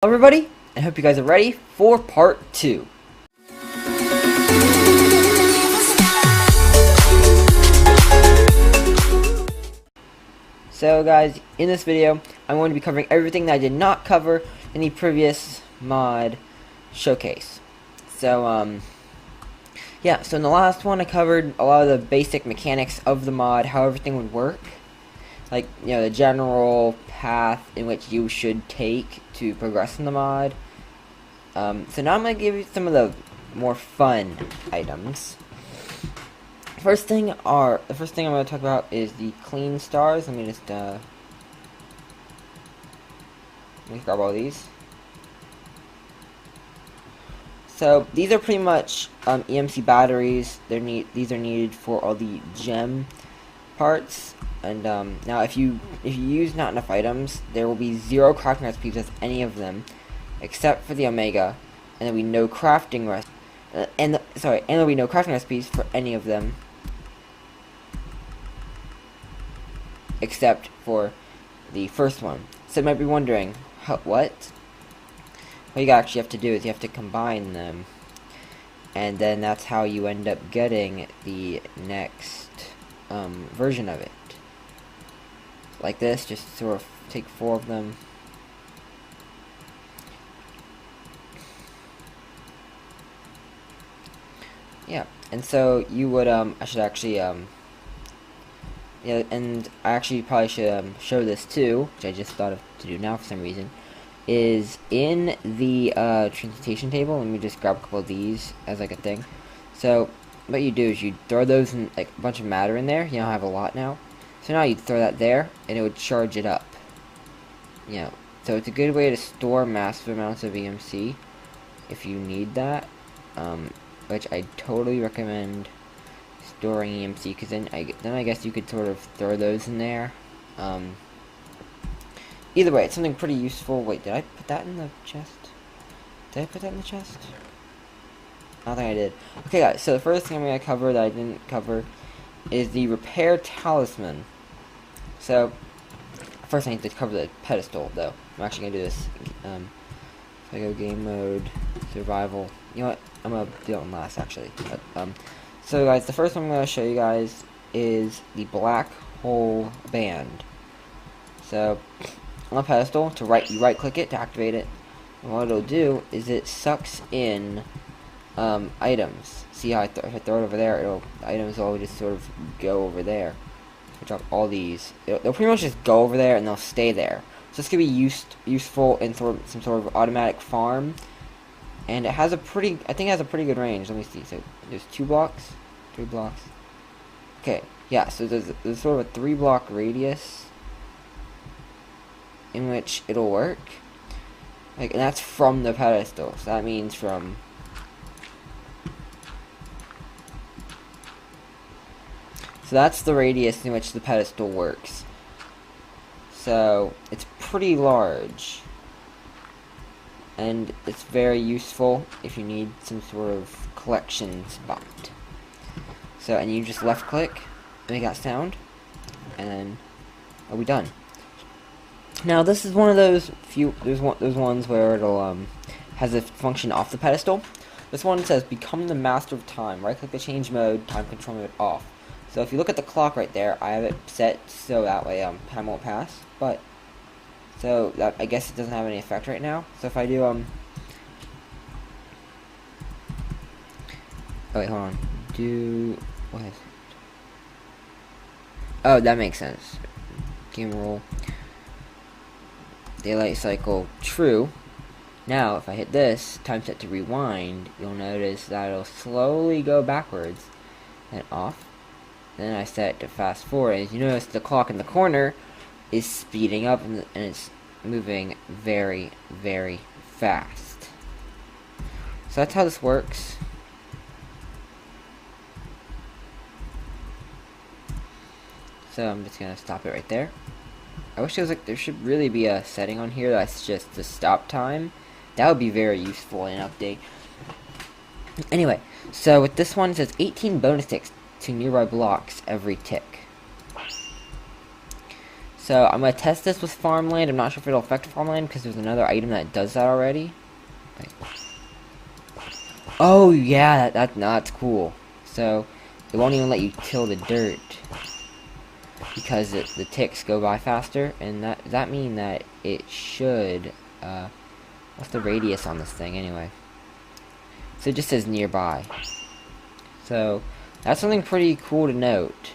Hello everybody, I hope you guys are ready for part 2. So guys, in this video, I'm going to be covering everything that I did not cover in the previous mod showcase. So, yeah, so in the last one I covered a lot of the basic mechanics of the mod, how everything would work. Like, you know, the general path in which you should take to progress in the mod. So now I'm going to give you some of the more fun items. The first thing I'm going to talk about is the clean stars. Let me just, let me grab all these. So, these are pretty much, EMC batteries. These are needed for all the gem parts. And, now if you use not enough items, there will be 0 crafting recipes with any of them, except for the Omega, and there'll be no crafting there'll be no crafting recipes for any of them, except for the first one. So you might be wondering, what? What you actually have to do is you have to combine them, and then that's how you end up getting the next version of it. Like this, just sort of take 4 of them. Yeah, and so you would, I should actually, yeah, and I actually probably should, show this too, which I just thought of to do now for some reason, is in the, transmutation table. Let me just grab a couple of these as, like, a thing. So, what you do is you throw those in, like, a bunch of matter in there. You know, I have a lot now. So now you'd throw that there, and it would charge it up. You know, so it's a good way to store massive amounts of EMC if you need that. Which I totally recommend storing EMC, because then I guess you could sort of throw those in there. Either way, it's something pretty useful. Wait, did I put that in the chest? Did I put that in the chest? I don't think I did. Okay, guys, so the first thing I'm going to cover that I didn't cover is the repair talisman. So, first I need to cover the pedestal, though. I'm actually going to do this. If I go game mode, survival. You know what? I'm going to do that one last, actually. But, so, guys, the first one I'm going to show you guys is the black hole band. So, on the pedestal, you right-click it to activate it. And what it'll do is it sucks in items. See how if I throw it over there, the items will just sort of go over there. I drop all these. They'll pretty much just go over there and they'll stay there. So this could be useful in some sort of automatic farm. And it has I think it has a pretty good range. Let me see. So there's 2 blocks, 3 blocks. Okay, yeah. So there's sort of a 3-block radius in which it'll work. Like, and that's from the pedestal. So that means from. So that's the radius in which the pedestal works. So it's pretty large. And it's very useful if you need some sort of collection spot. So, and you just left click, make that sound, and then it'll be done. Now this is one of those those ones where it'll has a function off the pedestal. This one says become the master of time. Right click to change mode, time control mode off. So if you look at the clock right there, I have it set so that way time won't pass. But so that, I guess it doesn't have any effect right now. So if I do oh wait, hold on. What is it? Oh, that makes sense. Game rule. Daylight cycle true. Now if I hit this, time set to rewind, you'll notice that it'll slowly go backwards and off. Then I set it to fast forward, and as you notice, the clock in the corner is speeding up, and it's moving very, very fast. So that's how this works. So I'm just gonna stop it right there. I wish there should really be a setting on here that's just the stop time. That would be very useful in an update. Anyway, so with this one, it says 18 bonus ticks to nearby blocks every tick. So I'm going to test this with farmland. I'm not sure if it'll affect farmland because there's another item that does that already. Wait. Oh yeah, that's cool. So it won't even let you kill the dirt because the ticks go by faster, and that mean that it should. What's the radius on this thing anyway? So it just says nearby. So that's something pretty cool to note.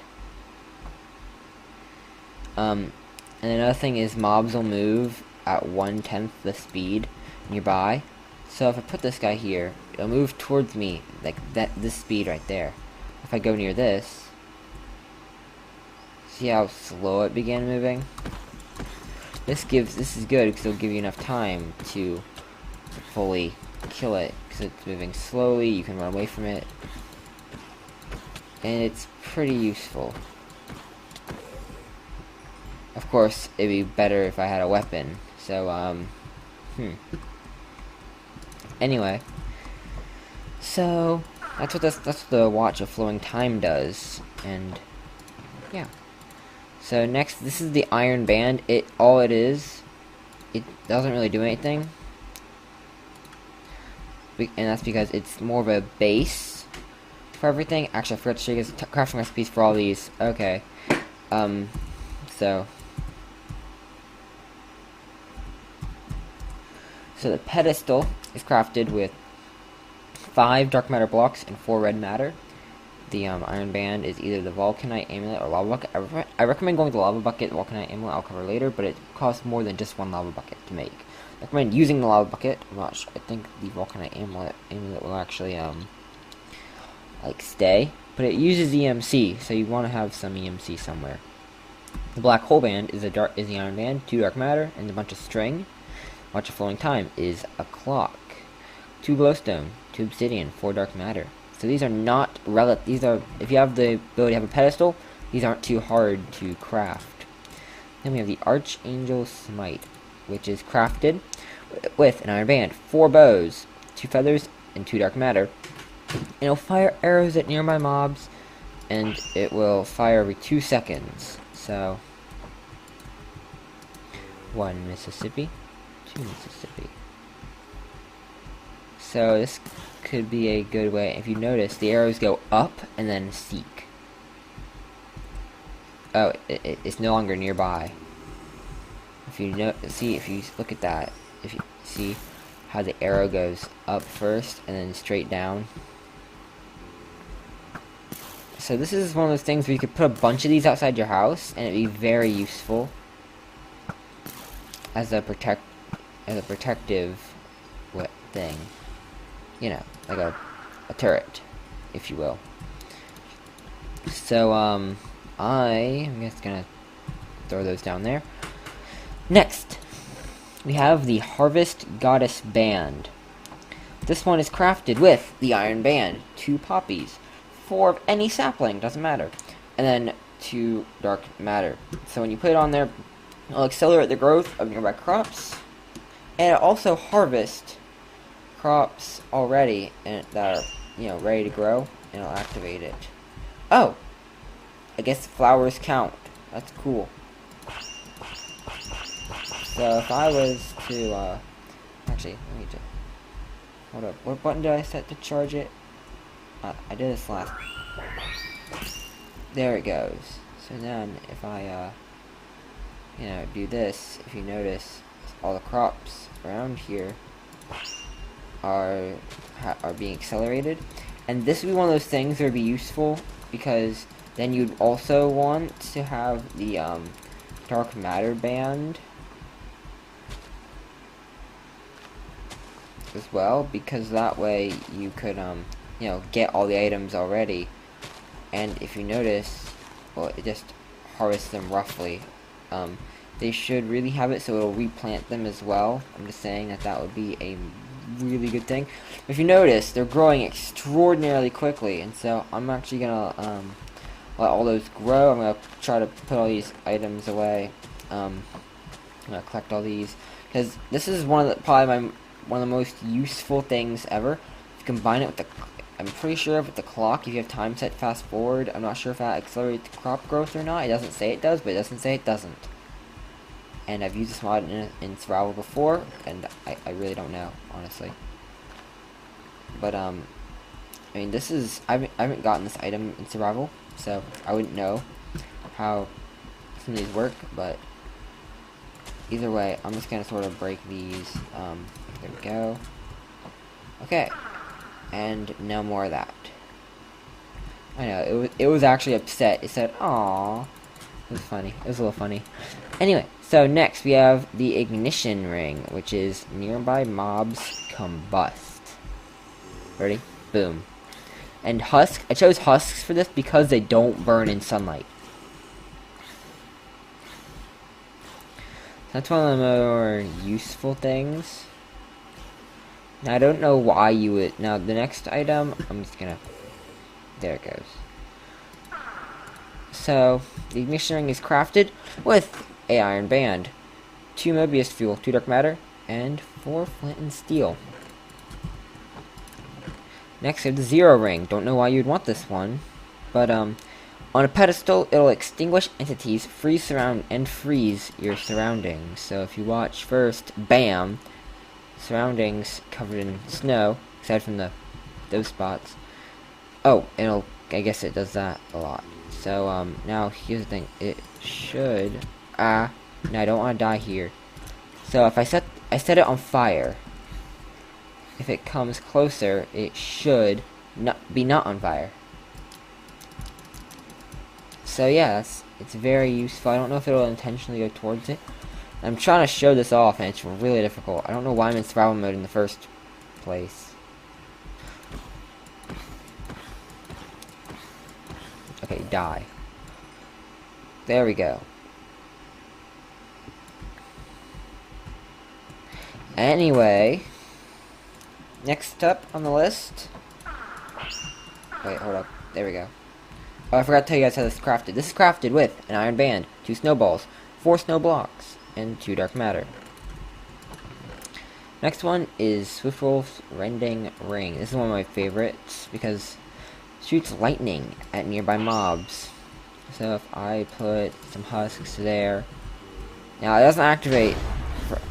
And another thing is mobs will move at 1/10 the speed nearby. So if I put this guy here, it'll move towards me like this speed right there. If I go near this, see how slow it began moving? This is good because it'll give you enough time to fully kill it because it's moving slowly. You can run away from it, and it's pretty useful. Of course, it'd be better if I had a weapon. So Anyway, so that's what the Watch of Flowing Time does, and yeah. So next, this is the Iron Band. All it is, it doesn't really do anything, and that's because it's more of a base for everything. Actually, I forgot to show you guys crafting recipes for all these. Okay, so the pedestal is crafted with 5 dark matter blocks and 4 red matter. The Iron Band is either the Vulcanite Amulet or Lava Bucket. I recommend going with the Lava Bucket. The Vulcanite Amulet I'll cover later, but it costs more than just 1 Lava Bucket to make. I recommend using the Lava Bucket. I'm not sure. I think the Vulcanite Amulet will actually like stay, but it uses EMC, so you want to have some EMC somewhere. The Black Hole Band is the Iron Band, 2 dark matter, and a bunch of string. Watch of Flowing Time is a clock, 2 glowstone, 2 obsidian, 4 dark matter. So these are not these are, if you have the ability to have a pedestal, these aren't too hard to craft. Then we have the Archangel Smite, which is crafted with an Iron Band, 4 bows, 2 feathers, and 2 dark matter. And it'll fire arrows at nearby mobs, and it will fire every 2 seconds. So 1 Mississippi. Mississippi. So this could be a good way. If you notice, the arrows go up and then seek. Oh, it's no longer nearby. If you look at that, if you see how the arrow goes up first and then straight down. So this is one of those things where you could put a bunch of these outside your house, and it'd be very useful as a protective thing, you know, like a turret, if you will. So I'm just gonna throw those down there. Next, we have the Harvest Goddess Band. This one is crafted with the Iron Band, 2 poppies, 4 of any sapling, doesn't matter, and then 2 dark matter. So when you put it on there, it'll accelerate the growth of nearby crops. And it also harvests crops already and that are, ready to grow, and it'll activate it. Oh! I guess flowers count. That's cool. So if I was to, actually, let me just, hold up. What button did I set to charge it? I did this last. There it goes. So then, if I, do this, if you notice, all the crops around here are being accelerated, and this would be one of those things that would be useful because then you'd also want to have the dark matter band as well, because that way you could get all the items already, and if you notice, well, it just harvests them roughly. They should really have it so it'll replant them as well. I'm just saying that would be a really good thing. If you notice, they're growing extraordinarily quickly, and so I'm actually gonna let all those grow. I'm gonna try to put all these items away. I'm gonna collect all these because this is one of the most useful things ever. If you combine it with I'm pretty sure with the clock, if you have time set fast forward, I'm not sure if that accelerates crop growth or not. It doesn't say it does, but it doesn't say it doesn't. and I've used this mod in survival before, and I really don't know, honestly. But I mean, this is I haven't gotten this item in survival, so I wouldn't know how some of these work. But either way, I'm just gonna sort of break these. There we go. Okay, and no more of that. I know it was actually upset. It said, "Aww." It was funny. It was a little funny. Anyway, so next we have the ignition ring, which is nearby mobs combust. Ready? Boom. And husk. I chose husks for this because they don't burn in sunlight. That's one of the more useful things. Now I don't know why you would. Now the next item, I'm just gonna. There it goes. So, the ignition ring is crafted with a iron band, 2 Mobius fuel, 2 dark matter, and 4 flint and steel. Next we have the zero ring. Don't know why you'd want this one, but on a pedestal it'll extinguish entities, freeze your surroundings. So if you watch first, bam, surroundings covered in snow, aside from those spots. Oh, I guess it does that a lot. So, now, here's the thing. It should... no, I don't want to die here. So, if I set it on fire, if it comes closer, it should not on fire. So, yeah, it's very useful. I don't know if it'll intentionally go towards it. I'm trying to show this off, and it's really difficult. I don't know why I'm in survival mode in the first place. Okay, die. There we go. Anyway, next up on the list. Wait, hold up. There we go. Oh, I forgot to tell you guys how this is crafted. This is crafted with an iron band, 2 snowballs, 4 snow blocks, and 2 dark matter. Next one is Swiftwolf's Rending Ring. This is one of my favorites because shoots lightning at nearby mobs. So if I put some husks there, now it doesn't activate for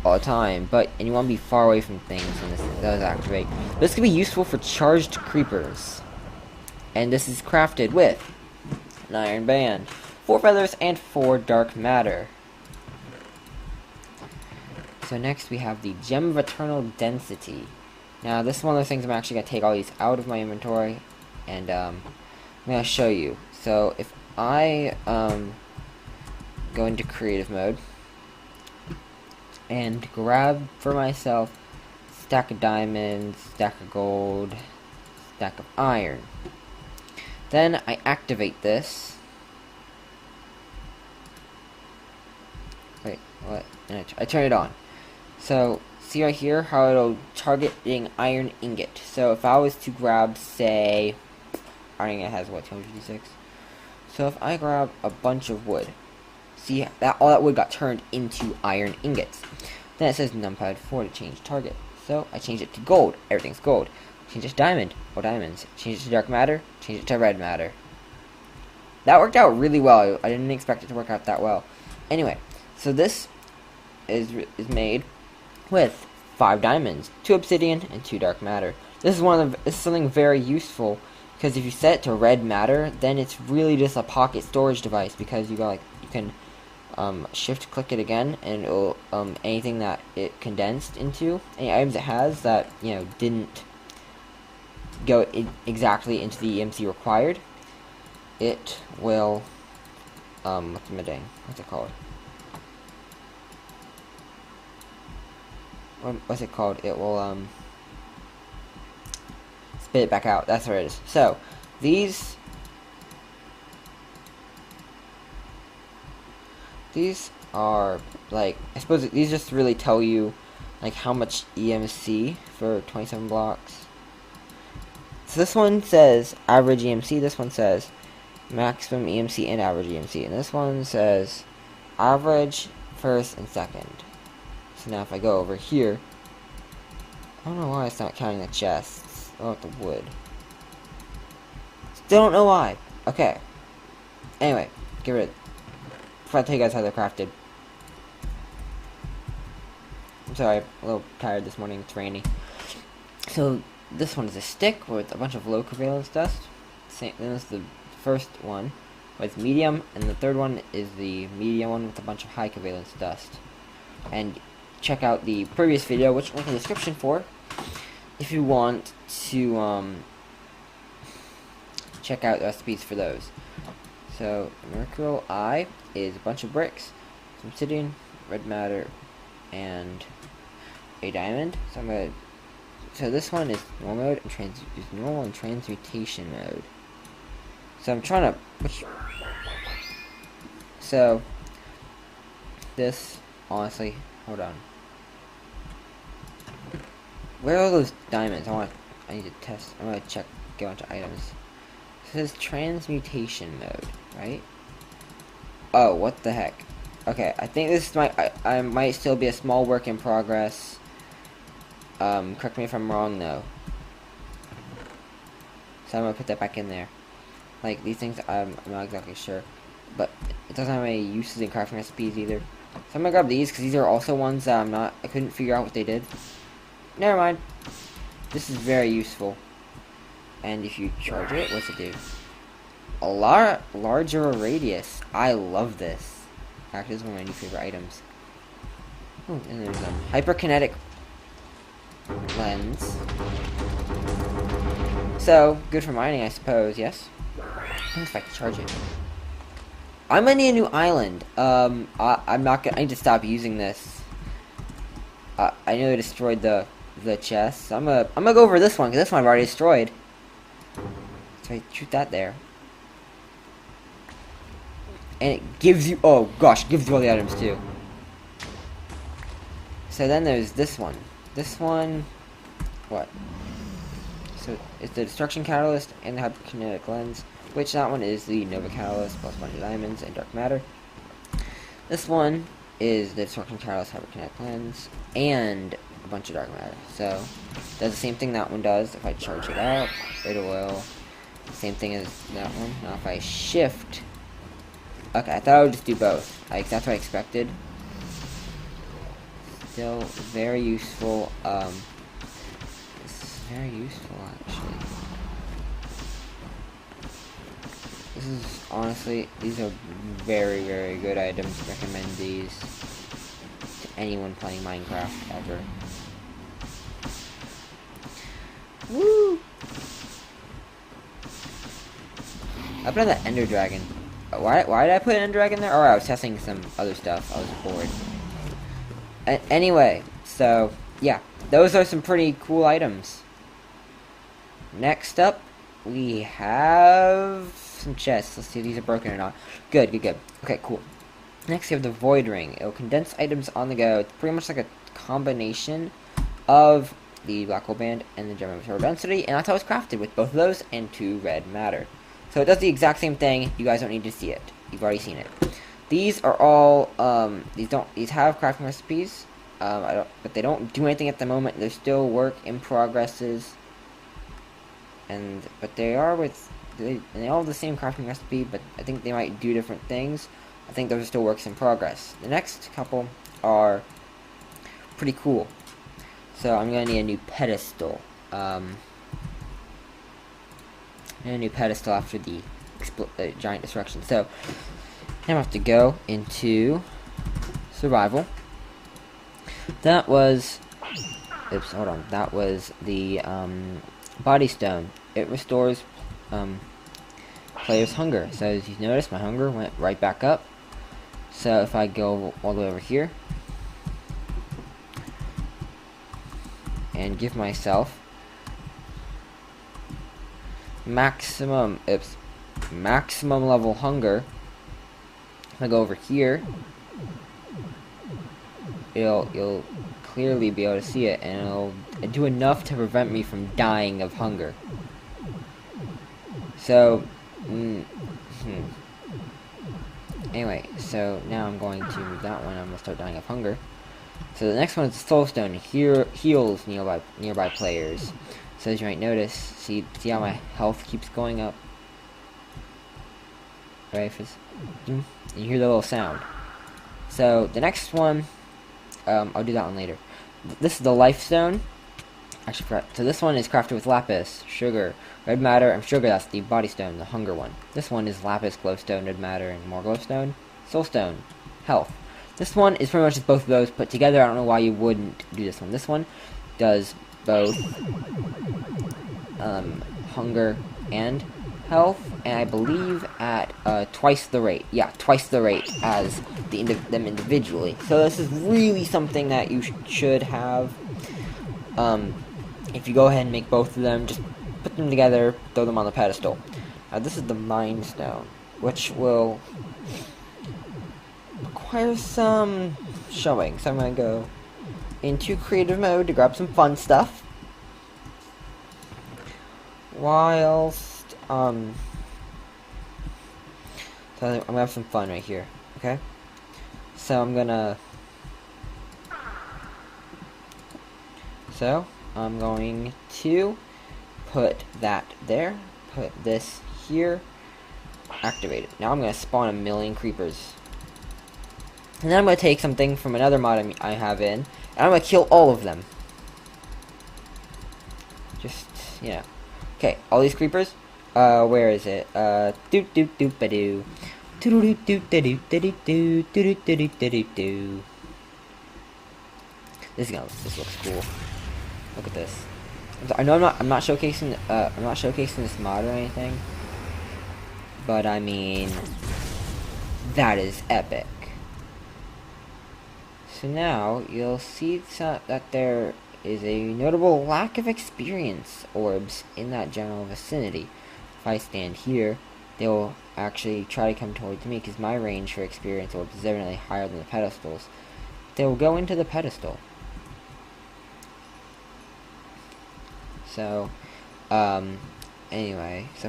all the time, and you want to be far away from things when this does activate. This could be useful for charged creepers, and this is crafted with an iron band, 4 feathers, and 4 dark matter. So next we have the Gem of Eternal Density. Now this is one of those things I'm actually gonna take all these out of my inventory. And I'm going to show you. So if I go into creative mode and grab for myself stack of diamonds, stack of gold, stack of iron, then I activate this. Wait, what? And I turn it on. So see right here how it'll targeting iron ingot. So if I was to grab, say, iron ingot has what, 256? So if I grab a bunch of wood, see that all that wood got turned into iron ingots. Then it says numpad 4 to change target. So I change it to gold. Everything's gold. Change it to diamond. Oh, diamonds. Change it to dark matter. Change it to red matter. That worked out really well. I didn't expect it to work out that well. Anyway, so this is made with 5 diamonds, 2 obsidian, and 2 dark matter. This is something very useful because if you set it to red matter, then it's really just a pocket storage device because you can shift click it again and it'll anything that it condensed into, any items it has that didn't go exactly into the EMC required, it will what's it called? What's it called? It will spit it back out. That's what it is. So these are like, I suppose these just really tell you like how much EMC for 27 blocks. So this one says average EMC, this one says maximum EMC and average EMC, and this one says average, first, and second. So now if I go over here, I don't know why it's not counting the chests. Oh, the wood. Still don't know why. Okay. Anyway, get rid. Before I tell you guys how they're crafted. sorry, a little tired this morning. It's rainy. So this one is a stick with a bunch of low covalence dust. Same. Then is the first one with medium, and the third one is the medium one with a bunch of high covalence dust. And check out the previous video, which I'll link in the description for, if you want to check out the recipes for those. So Mercurial Eye is a bunch of bricks, some obsidian, red matter, and a diamond. So this one is normal mode and normal and transmutation mode. So I'm trying to so this honestly, hold on. Where are all those diamonds? I need to test. I'm gonna check, go into items. It says transmutation mode, right? Oh, what the heck? Okay, I think this I might still be a small work in progress. Correct me if I'm wrong though. So I'm gonna put that back in there. Like these things, I'm not exactly sure, but it doesn't have any uses in crafting recipes either. So I'm gonna grab these because these are also ones that I couldn't figure out what they did. Never mind. This is very useful. And if you charge it, what's it do? A lot larger radius. I love this. Actually, this is one of my new favorite items. Oh, and there's a hyperkinetic lens. So good for mining, I suppose. Yes. I wonder if I can charge it. I'm gonna need a new island. I'm not gonna. I need to stop using this. I know I destroyed the chest. I'm gonna go over this one because this one I've already destroyed. So I shoot that there, and it gives you. Oh gosh, gives you all the items too. So then there's this one. This one, what? So it's the destruction catalyst and the hyperkinetic lens, which that one is the Nova catalyst plus a bunch of diamonds and dark matter. This one is the destruction catalyst, hyperkinetic lens, and a bunch of dark matter. So does the same thing that one does. If I charge it up, it will. Same thing as that one. Now if I shift, okay, I thought I would just do both. Like that's what I expected. Still very useful. This is very useful actually. This is honestly, these are very, very good items. Recommend these to anyone playing Minecraft ever. Woo! I put on that Ender Dragon. Why did I put an Ender Dragon there? Oh, I was testing some other stuff. I was bored. Anyway, so yeah, those are some pretty cool items. Next up, we have some chests. Let's see if these are broken or not. Good. Okay, cool. Next, we have the Void Ring. It will condense items on the go. It's pretty much like a combination of the Black Hole Band and the Gem Material Density, and that's how it's crafted, with both of those and 2 red matter. So it does the exact same thing. You guys don't need to see it. You've already seen it. These are all these have crafting recipes. But they don't do anything at the moment. They're still work in progresses. But they are they all have the same crafting recipe, but I think they might do different things. I think those are still works in progress. The next couple are pretty cool. So I'm gonna need a new pedestal. After the giant destruction. So now I have to go into survival. That was, oops, hold on. That was the body stone. It restores player's hunger. So as you notice, my hunger went right back up. So if I go all the way over here and give myself maximum level hunger, if I go over here, you'll clearly be able to see it, and it'll do enough to prevent me from dying of hunger. So, anyway, so now I'm going to move that one. I'm gonna start dying of hunger. So the next one is the Soul Stone. Here heals nearby players. So as you might notice, see how my health keeps going up. Right? You hear the little sound. So the next one, I'll do that one later. this is the life stone. Actually, so this one is crafted with lapis, sugar, red matter, and sugar. That's the body stone, the hunger one. This one is lapis, glowstone, red matter, and more glowstone. Soulstone, health. This one is pretty much just both of those put together. I don't know why you wouldn't do this one. This one does both hunger and health, and I believe at twice the rate. Yeah, twice the rate as them individually. So this is really something that you should have. If you go ahead and make both of them, just put them together, throw them on the pedestal. Now this is the Mind Stone, which will require some showing. So I'm going to go into creative mode to grab some fun stuff. Whilst, so I'm going to have some fun right here, okay? So I'm going to... So, I'm going to put that there, put this here, activate it. Now I'm going to spawn 1,000,000 creepers. And then I'm going to take something from another mod I have in, and I'm going to kill all of them. Just, you know. Okay, all these creepers, where is it? Doot doot doot ba doo. Doot doot doot doot doot doot doot doot doot doot. This looks cool. Look at this. I know I'm not showcasing this mod or anything, but I mean, that is epic. So now you'll see that there is a notable lack of experience orbs in that general vicinity. If I stand here, they will actually try to come towards me because my range for experience orbs is evidently higher than the pedestals. They will go into the pedestal. So, anyway, so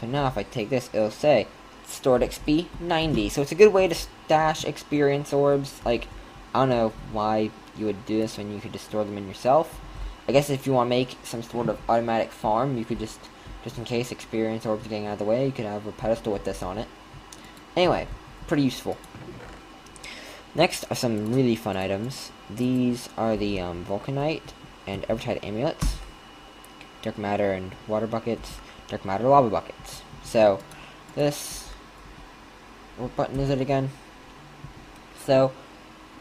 now if I take this, it'll say, stored XP 90, so it's a good way to stash experience orbs. Like, I don't know why you would do this when you could just store them in yourself. I guess if you want to make some sort of automatic farm, you could just in case experience orbs are getting out of the way, you could have a pedestal with this on it. Anyway, pretty useful. Next are some really fun items. These are the Vulcanite and Evertide amulets, dark matter and water buckets, dark matter lava buckets. So, this, what button is it again? So,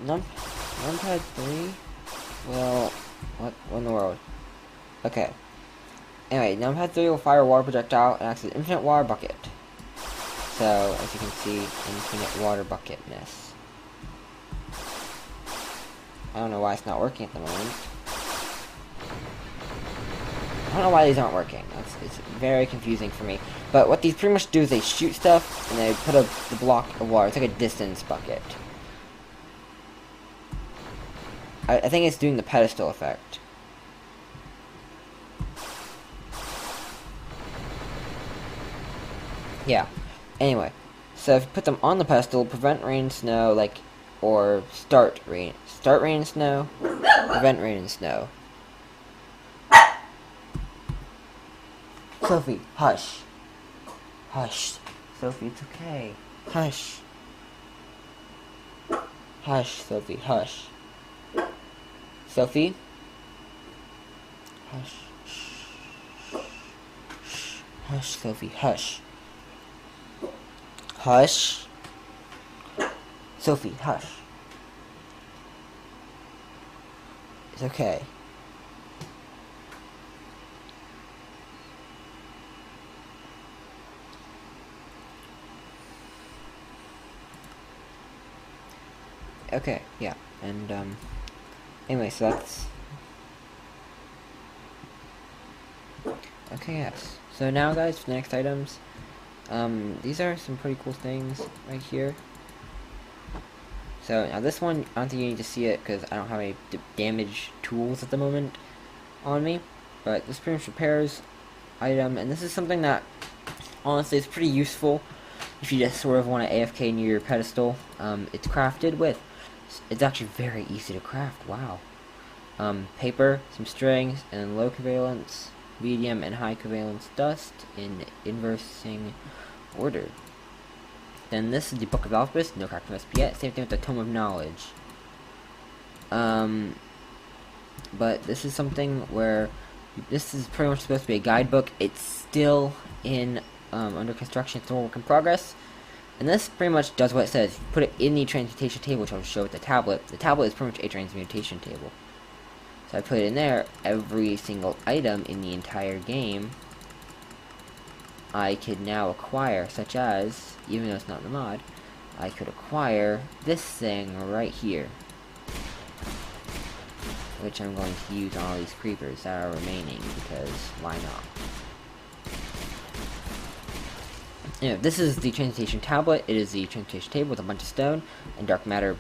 numpad 3, well, what in the world? Okay. Anyway, numpad 3 will fire a water projectile and acts as an infinite water bucket. So, as you can see, infinite water bucketness. I don't know why it's not working at the moment. I don't know why these aren't working. It's very confusing for me. But what these pretty much do is they shoot stuff, and they put the block of water. It's like a distance bucket. I think it's doing the pedestal effect. Yeah. Anyway. So if you put them on the pedestal, prevent rain and snow, or start rain and snow, prevent rain and snow. Sophie, hush. Hush. Sophie, it's okay. Hush. Hush, Sophie, hush. Sophie? Hush. Hush, Sophie, hush. Hush. Sophie, hush. It's okay. Okay, yeah, and, anyway, so that's... Okay, yes. So now, guys, for the next items, these are some pretty cool things right here. So, now this one, I don't think you need to see it, because I don't have any damage tools at the moment on me, but this pretty much repairs item, and this is something that, honestly, is pretty useful if you just sort of want to AFK near your pedestal. It's crafted with... It's actually very easy to craft, wow. Paper, some strings, and low covalence, medium, and high covalence dust in inversing order. Then this is the Book of Alphabets, no craft must be yet. Same thing with the Tome of Knowledge. But this is something where this is pretty much supposed to be a guidebook. It's still in under construction, it's still a work in progress. And this pretty much does what it says. You put it in the transmutation table, which I'll show with the tablet. The tablet is pretty much a transmutation table. So I put it in there. Every single item in the entire game I could now acquire, such as, even though it's not in the mod, I could acquire this thing right here, which I'm going to use on all these creepers that are remaining, because why not? Anyway, this is the transmutation tablet. It is the transmutation table with a bunch of stone and dark matter,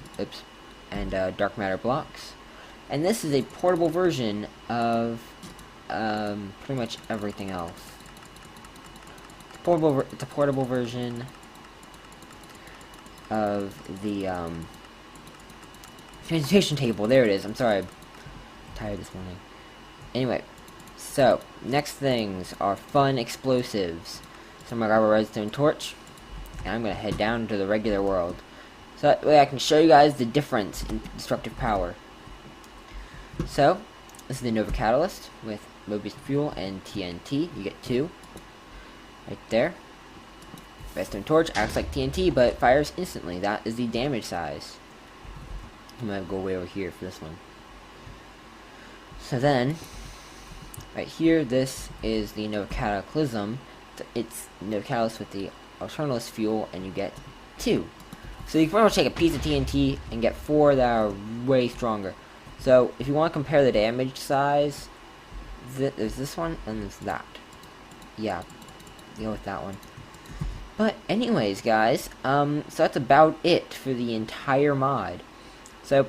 dark matter blocks. And this is a portable version of pretty much everything else. It's a portable version of the transmutation table. There it is. I'm sorry, I'm tired this morning. Anyway, so next things are fun explosives. So I'm gonna grab a redstone torch, and I'm gonna head down to the regular world, so that way I can show you guys the difference in destructive power. So this is the Nova Catalyst with Mobius fuel and TNT. You get 2 right there. Redstone torch acts like TNT, but fires instantly. That is the damage size. I'm gonna go way over here for this one. So then, right here, this is the Nova Cataclysm. It's Nova Catalyst with the Alternalis fuel, and you get 2. So you can pretty much take a piece of TNT and get 4 that are way stronger. So if you want to compare the damage size, there's this one and there's that. Yeah, go with that one. But anyways, guys, so that's about it for the entire mod. So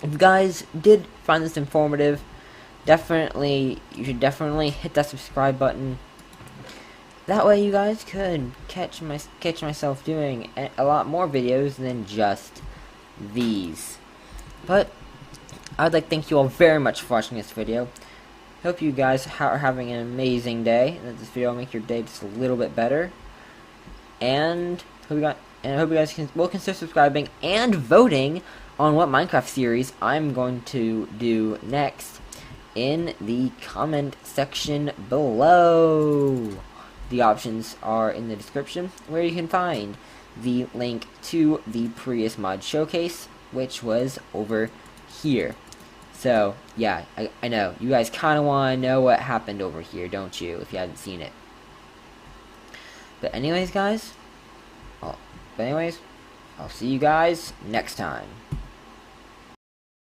if you guys did find this informative, you should definitely hit that subscribe button. That way you guys could catch myself doing a lot more videos than just these. But I would like to thank you all very much for watching this video. Hope you guys are having an amazing day, and that this video will make your day just a little bit better. And I hope you guys will consider subscribing and voting on what Minecraft series I'm going to do next in the comment section below. The options are in the description, where you can find the link to the previous mod showcase, which was over here. So, yeah, I know. You guys kind of want to know what happened over here, don't you, if you hadn't seen it. But anyways, guys, I'll see you guys next time.